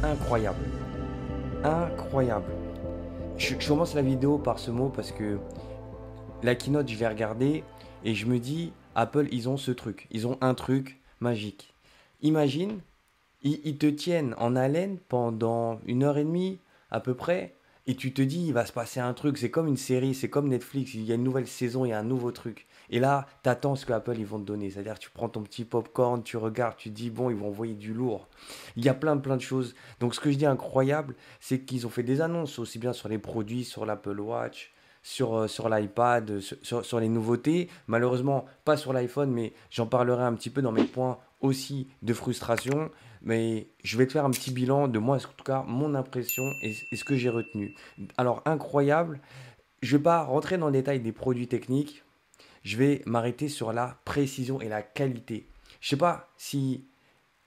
incroyable. Incroyable. Je commence la vidéo par ce mot parce que la keynote, je l'ai regardée et je me dis, Apple, ils ont ce truc. Ils ont un truc magique. Imagine, ils te tiennent en haleine pendant 1 heure et demie à peu près. Et tu te dis, il va se passer un truc. C'est comme une série, c'est comme Netflix. Il y a une nouvelle saison, il y a un nouveau truc. Et là, t'attends ce que Apple ils vont te donner. C'est-à-dire, tu prends ton petit popcorn, tu regardes, tu te dis, bon, ils vont envoyer du lourd. Il y a plein de choses. Donc, ce que je dis incroyable, c'est qu'ils ont fait des annonces aussi bien sur les produits, sur l'Apple Watch, sur l'iPad, sur les nouveautés. Malheureusement, pas sur l'iPhone, mais j'en parlerai un petit peu dans mes points aussi de frustration. Mais je vais te faire un petit bilan de moi, en tout cas, mon impression et ce que j'ai retenu. Alors, incroyable, je ne vais pas rentrer dans le détail des produits techniques, je vais m'arrêter sur la précision et la qualité. Je ne sais pas si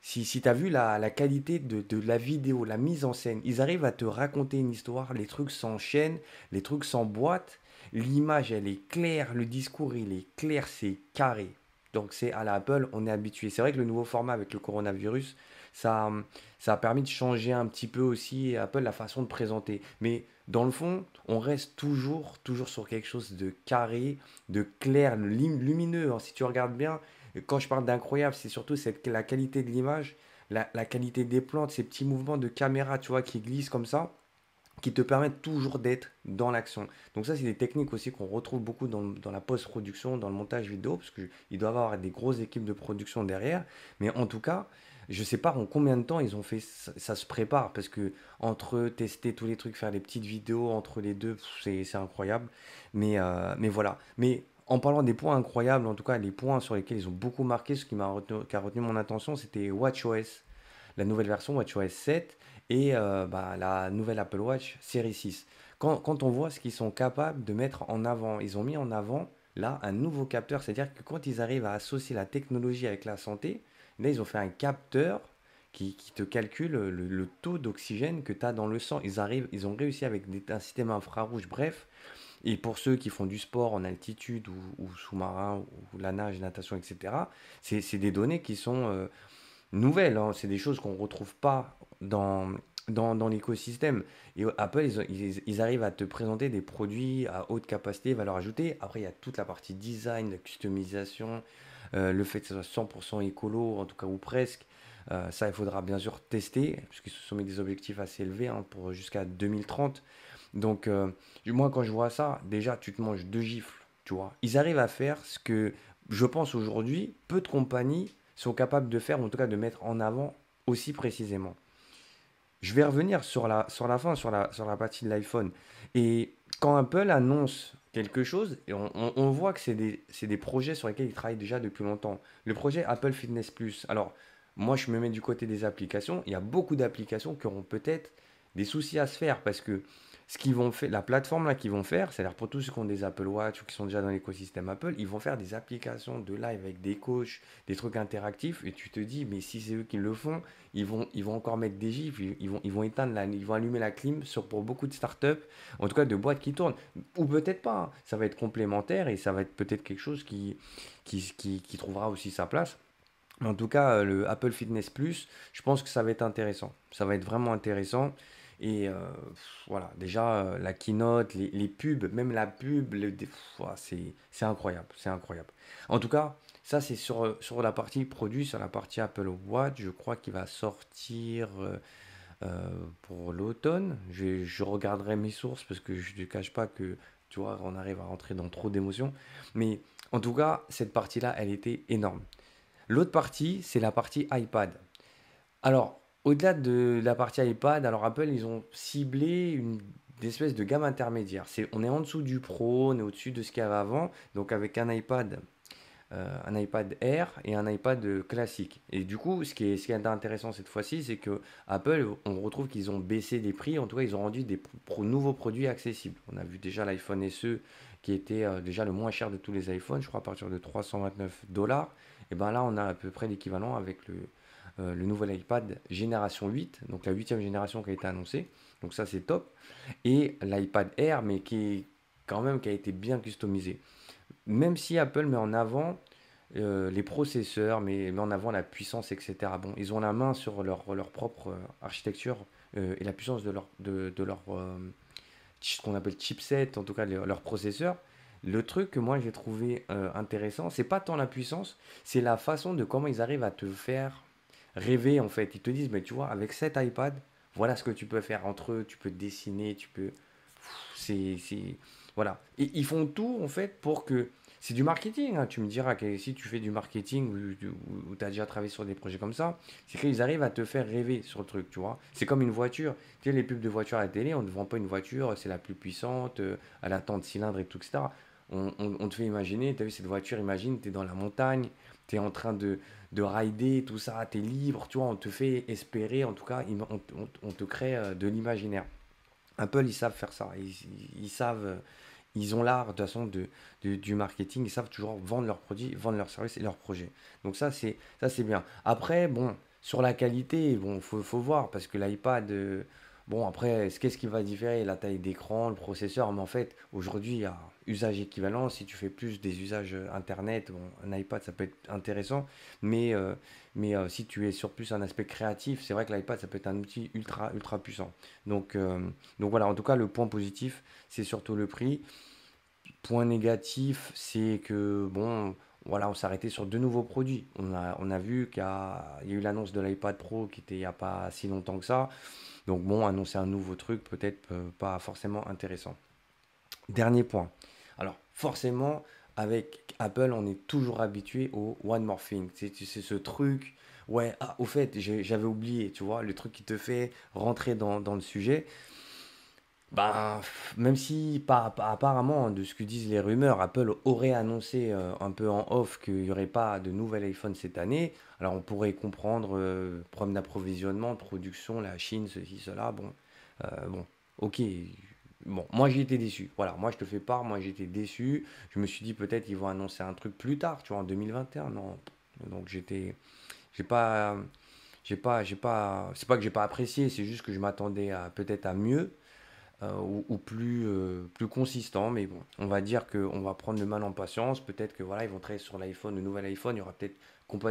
tu as vu la qualité de la vidéo, la mise en scène. Ils arrivent à te raconter une histoire, les trucs s'enchaînent, les trucs s'emboîtent, l'image elle est claire, le discours il est clair, c'est carré. Donc c'est à la Apple, on est habitué. C'est vrai que le nouveau format avec le coronavirus, ça, ça a permis de changer un petit peu aussi Apple la façon de présenter. Mais dans le fond, on reste toujours sur quelque chose de carré, de clair, lumineux, hein. Si tu regardes bien, quand je parle d'incroyable, c'est surtout la qualité de l'image, la qualité des plantes, ces petits mouvements de caméra, tu vois, qui glissent comme ça, qui te permettent toujours d'être dans l'action. Donc ça, c'est des techniques aussi qu'on retrouve beaucoup dans la post-production, dans le montage vidéo, parce qu'il doit y avoir des grosses équipes de production derrière. Mais en tout cas, je sais pas en combien de temps ils ont fait ça se prépare, parce que entre eux, tester tous les trucs, faire des petites vidéos entre les deux, c'est incroyable. Mais voilà. Mais en parlant des points incroyables, en tout cas les points sur lesquels ils ont beaucoup marqué, ce qui a retenu mon attention, c'était WatchOS, la nouvelle version WatchOS 7 et la nouvelle Apple Watch série 6. Quand on voit ce qu'ils sont capables de mettre en avant, ils ont mis en avant là un nouveau capteur, c'est-à-dire que quand ils arrivent à associer la technologie avec la santé, là ils ont fait un capteur qui te calcule le taux d'oxygène que tu as dans le sang. Ils ont réussi avec un système infrarouge, bref. Et pour ceux qui font du sport en altitude ou sous-marin ou la nage, natation, etc., c'est des données qui sont nouvelles, hein. C'est des choses qu'on ne retrouve pas dans l'écosystème. Et Apple, ils arrivent à te présenter des produits à haute capacité, valeur ajoutée. Après, il y a toute la partie design, la customisation, le fait que ce soit 100% écolo, en tout cas ou presque. Ça, il faudra bien sûr tester, puisqu'ils se sont mis des objectifs assez élevés, hein, pour jusqu'à 2030. Donc, moi, quand je vois ça, déjà, tu te manges deux gifles, tu vois. Ils arrivent à faire ce que, je pense aujourd'hui, peu de compagnies sont capables de faire, ou en tout cas de mettre en avant aussi précisément. Je vais revenir sur la fin, sur la partie de l'iPhone. Et quand Apple annonce quelque chose, et on voit que c'est des projets sur lesquels ils travaillent déjà depuis longtemps. Le projet Apple Fitness Plus. Alors, moi, je me mets du côté des applications. Il y a beaucoup d'applications qui auront peut-être des soucis à se faire parce que ce qu'ils vont faire, la plateforme là qu'ils vont faire, c'est-à-dire pour tous ceux qui ont des Apple Watch ou qui sont déjà dans l'écosystème Apple, ils vont faire des applications de live avec des coachs, des trucs interactifs, et tu te dis, mais si c'est eux qui le font, ils vont encore mettre des gifs, ils vont éteindre ils vont allumer la clim pour beaucoup de startups, en tout cas de boîtes qui tournent. Ou peut-être pas, hein. Ça va être complémentaire et ça va être peut-être quelque chose qui trouvera aussi sa place. Mais en tout cas, le Apple Fitness Plus, je pense que ça va être intéressant. Ça va être vraiment intéressant. Et voilà, déjà, la keynote, les pubs, même la pub, c'est incroyable. C'est incroyable. En tout cas, ça, c'est sur la partie produit, sur la partie Apple Watch. Je crois qu'il va sortir pour l'automne. Je regarderai mes sources parce que je ne cache pas que, tu vois, on arrive à rentrer dans trop d'émotions. Mais en tout cas, cette partie-là, elle était énorme. L'autre partie, c'est la partie iPad. Alors, au-delà de la partie iPad, alors Apple, ils ont ciblé des espèces de gamme intermédiaire. On est en dessous du Pro, on est au-dessus de ce qu'il y avait avant, donc avec un iPad Air et un iPad classique. Et du coup, ce qui est intéressant cette fois-ci, c'est que Apple, on retrouve qu'ils ont baissé les prix. En tout cas, ils ont rendu des nouveaux produits accessibles. On a vu déjà l'iPhone SE qui était déjà le moins cher de tous les iPhones, je crois à partir de 329 $. Et bien là, on a à peu près l'équivalent avec le nouvel iPad génération 8, donc la huitième génération qui a été annoncée. Donc ça, c'est top. Et l'iPad Air, mais qui a été bien customisé. Même si Apple met en avant les processeurs, mais en avant la puissance, etc. Bon, ils ont la main sur leur propre architecture et la puissance de leur ce qu'on appelle chipset, en tout cas leur processeur. Le truc que moi j'ai trouvé intéressant, c'est pas tant la puissance, c'est la façon de comment ils arrivent à te faire rêver en fait. Ils te disent, mais tu vois, avec cet iPad, voilà ce que tu peux faire entre eux, tu peux dessiner, tu peux c'est voilà. Et ils font tout en fait pour que c'est du marketing, hein. Tu me diras que si tu fais du marketing ou tu as déjà travaillé sur des projets comme ça, c'est qu'ils arrivent à te faire rêver sur le truc, tu vois. C'est comme une voiture. Tu sais, les pubs de voiture à la télé, on ne vend pas une voiture, c'est la plus puissante, elle a tant de cylindres et tout, etc. On te fait imaginer, tu as vu cette voiture, imagine, tu es dans la montagne, tu es en train de rider, tout ça, tu es libre, tu vois, on te fait espérer, en tout cas, on te crée de l'imaginaire. Apple, ils savent faire ça. Ils savent, ils ont l'art de toute façon du marketing. Ils savent toujours vendre leurs produits, vendre leurs services et leurs projets. Donc ça c'est bien. Après, bon, sur la qualité, bon, faut voir parce que l'iPad, bon, après, qu'est-ce qui va différer? La taille d'écran, le processeur. Mais en fait, aujourd'hui, il y a usage équivalent. Si tu fais plus des usages Internet, bon, un iPad, ça peut être intéressant. Mais, euh, si tu es sur plus un aspect créatif, c'est vrai que l'iPad, ça peut être un outil ultra puissant. Donc, euh, donc voilà, en tout cas, le point positif, c'est surtout le prix. Point négatif, c'est que, bon, voilà, on s'est arrêté sur deux nouveaux produits. On a vu il y a eu l'annonce de l'iPad Pro qui était il n'y a pas si longtemps que ça. Donc bon, annoncer un nouveau truc, peut-être pas forcément intéressant. Dernier point. Alors, forcément, avec Apple, on est toujours habitué au One More Thing. C'est ce truc, ouais, ah, au fait, j'avais oublié, tu vois, le truc qui te fait rentrer dans le sujet. Ben, même si, apparemment, de ce que disent les rumeurs, Apple aurait annoncé un peu en off qu'il n'y aurait pas de nouvel iPhone cette année. Alors, on pourrait comprendre problème d'approvisionnement, de production, la Chine, ceci, cela. Bon, bon, ok. Bon, moi j'ai été déçu. Voilà, moi je te fais part, moi j'ai été déçu. Je me suis dit peut-être ils vont annoncer un truc plus tard, tu vois, en 2021. Non. Donc j'ai pas, c'est pas que j'ai pas apprécié, c'est juste que je m'attendais à peut-être à mieux ou plus consistant. Mais bon, on va dire qu'on va prendre le mal en patience. Peut-être que voilà, ils vont travailler sur l'iPhone, le nouvel iPhone. Il y aura peut-être,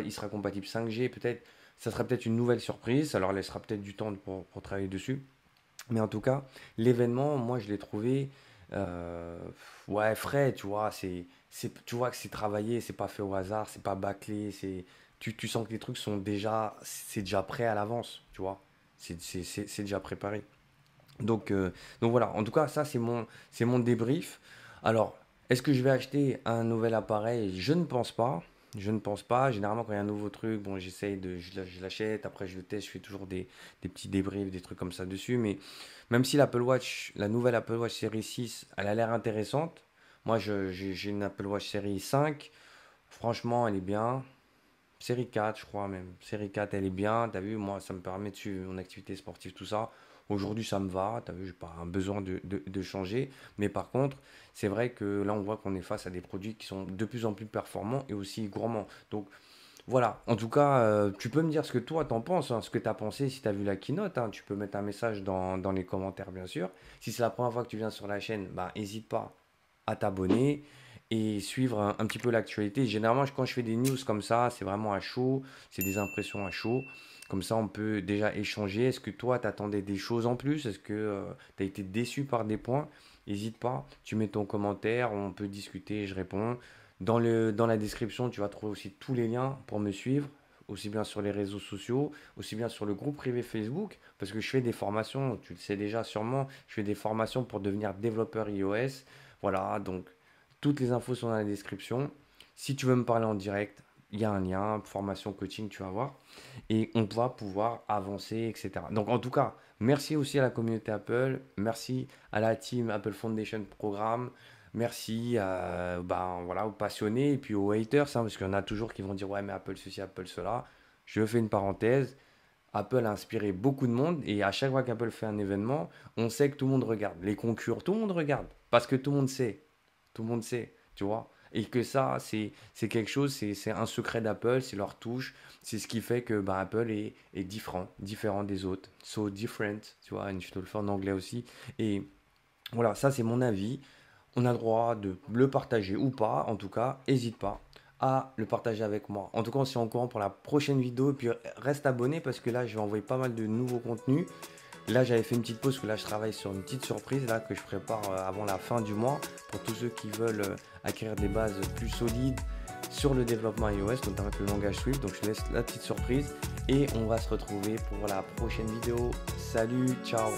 il sera compatible 5G. Peut-être, ça sera peut-être une nouvelle surprise. Ça leur laissera peut-être du temps pour travailler dessus. Mais en tout cas, l'événement, moi, je l'ai trouvé euh, ouais, frais, tu vois. Tu vois que c'est travaillé, c'est pas fait au hasard, c'est pas bâclé. Tu sens que les trucs c'est déjà prêt à l'avance, tu vois. C'est déjà préparé. Donc, euh, donc voilà, en tout cas, ça c'est mon débrief. Alors, est-ce que je vais acheter un nouvel appareil? Je ne pense pas. Je ne pense pas. Généralement, quand il y a un nouveau truc, bon, je l'achète, après je le teste, je fais toujours des petits débriefs, des trucs comme ça dessus. Mais même si la nouvelle Apple Watch série 6, elle a l'air intéressante. Moi, j'ai une Apple Watch série 5. Franchement, elle est bien. Série 4, je crois même. Série 4, elle est bien. T'as vu, moi, ça me permet de suivre mon activité sportive, tout ça. Aujourd'hui, ça me va. T'as vu, j'ai pas un besoin de changer. Mais par contre, c'est vrai que là, on voit qu'on est face à des produits qui sont de plus en plus performants et aussi gourmands. Donc, voilà. En tout cas, tu peux me dire ce que toi, t'en penses, hein, ce que t'as pensé si t'as vu la keynote, hein. Tu peux mettre un message dans les commentaires, bien sûr. Si c'est la première fois que tu viens sur la chaîne, bah, n'hésite pas à t'abonner et suivre un petit peu l'actualité. Généralement, quand je fais des news comme ça, c'est vraiment à chaud, c'est des impressions à chaud. Comme ça, on peut déjà échanger. Est-ce que toi, t'attendais des choses en plus? Est-ce que tu as été déçu par des points? N'hésite pas, tu mets ton commentaire, on peut discuter, je réponds. Dans la description, tu vas trouver aussi tous les liens pour me suivre, aussi bien sur les réseaux sociaux, aussi bien sur le groupe privé Facebook, parce que je fais des formations, tu le sais déjà sûrement, je fais des formations pour devenir développeur iOS. Voilà, donc toutes les infos sont dans la description. Si tu veux me parler en direct, il y a un lien, formation, coaching, tu vas voir. Et on va pouvoir avancer, etc. Donc en tout cas, merci aussi à la communauté Apple, merci à la team Apple Foundation Programme, merci ben, voilà, aux passionnés et puis aux haters, hein, parce qu'il y en a toujours qui vont dire ouais mais Apple ceci, Apple cela. Je fais une parenthèse. Apple a inspiré beaucoup de monde et à chaque fois qu'Apple fait un événement, on sait que tout le monde regarde. Les concurrents, tout le monde regarde parce que tout le monde sait. Tout le monde sait, tu vois. Et que ça, c'est quelque chose, c'est un secret d'Apple, c'est leur touche. C'est ce qui fait que bah, Apple est différent des autres. So different, tu vois, et je te le fais en anglais aussi. Et voilà, ça c'est mon avis. On a le droit de le partager ou pas. En tout cas, n'hésite pas à le partager avec moi. En tout cas, on se tient au courant pour la prochaine vidéo. Et puis reste abonné parce que là, je vais envoyer pas mal de nouveaux contenus. Là, j'avais fait une petite pause, parce que là, je travaille sur une petite surprise là, que je prépare avant la fin du mois pour tous ceux qui veulent acquérir des bases plus solides sur le développement iOS, notamment avec le langage Swift. Donc, je te laisse la petite surprise et on va se retrouver pour la prochaine vidéo. Salut, ciao!